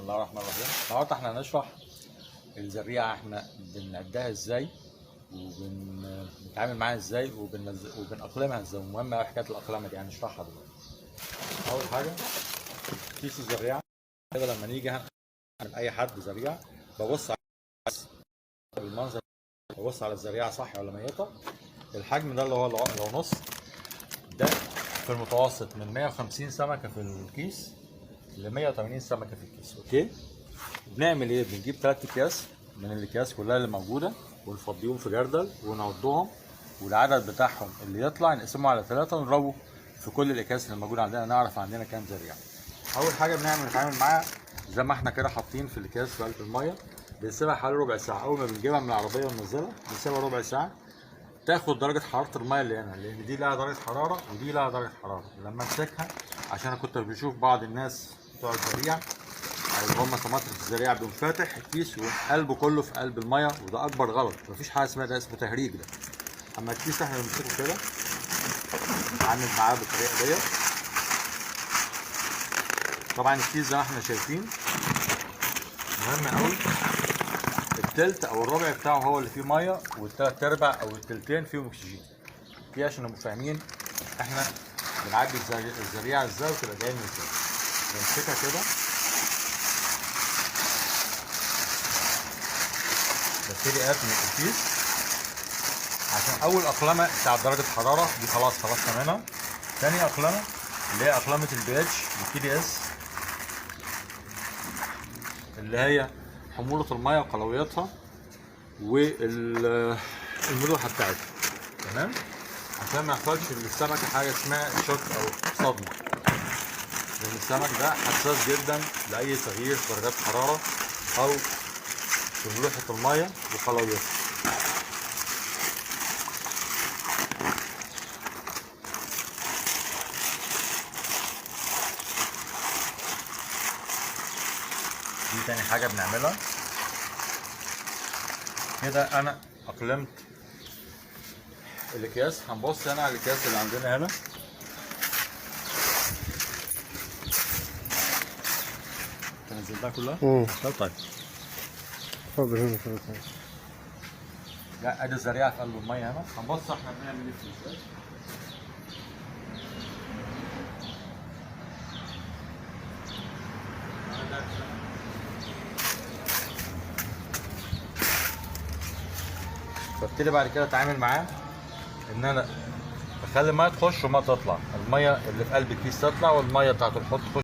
الله الرحمن الرحيم. النهارده احنا هنشرح الزريعه، احنا بنعدها ازاي وبنتعامل معاها ازاي وبنأقلمها ازاي، ومهمه قوي حكايه الأقلمه دي هنشرحها دلوقتي. اول حاجه كيس الزريعه كده، لما نيجي هنعمل اي حد زريعه ببص على المنظر، ببص على الزريعه صح ولا ميته. الحجم ده اللي هو لو نص ده في المتوسط من 150 سمكه في الكيس ل 180 سمكه في الكيس. اوكي، بنعمل ايه؟ بنجيب 3 اكياس من الاكياس كلها اللي موجوده ونفضيهم في جردل ونعدهم، والعدد بتاعهم اللي يطلع نقسمه على 3 ونضربه في كل الاكياس اللي موجوده عندنا، نعرف عندنا كام زريعه. اول حاجه نتعامل معاها زي ما احنا كده حاطين في الاكياس في قلب الميه، بنسيبها حوالي ربع ساعه. اول ما بنجيبها من العربيه وننزلها بنسيبها ربع ساعه تاخد درجه حراره الميه اللي هنا، لان دي لها درجه حراره ودي لها درجه حراره. لما امسكها، عشان انا كنت بشوف بعض الناس بتوع الزريعه اللي هم طماطم الزريعه بيقوم فاتح الكيس وقلبه كله في قلب الميه، وده اكبر غلط. مفيش حاجه اسمها ده، اسمه تهريج. ده اما الكيس احنا بنمسكه كده نتعامل معاه بالطريقه ديت. طبعا الكيس زي ما احنا شايفين مهم قوي، التلت او الربع بتاعه هو اللي فيه ميه، والتلات ارباع او التلتين فيهم اكسجين. دي عشان نبقى فاهمين احنا بنعدي الزريعه ازاي وتبقى جايه من ازاي. بنمسكها كده، ببتدي اقفل الكيس عشان اول اقلمه بتاع درجه حراره دي خلاص خلصنا منها. تاني اقلمه اللي هي اقلمه البي اتش والتي دي اس، اللي هي حموضه الميه وقلويتها والملوحه بتاعتها. تمام، عشان ما يحصلش للسمكه حاجه اسمها شوك او صدمه، لان السمك ده حساس جدا لاي تغيير في درجات حراره او في ملوحه الميه وقلويتها. دي تاني حاجه بنعملها كده. انا اقلمت الاكياس. هنبص هنا على الاكياس اللي عندنا هنا، نزلتها كلها. طيب اتفضل هنا اتفضل. لا، ادي الزريعه في قلب الميه هنا. هنبص احنا بنعمل ايه في ازاي. ببتدي بعد كده اتعامل معاه ان انا اخلي الميه تخش وما تطلع، الميه اللي في قلب الكيس تطلع والميه بتاعت الحوض تخش.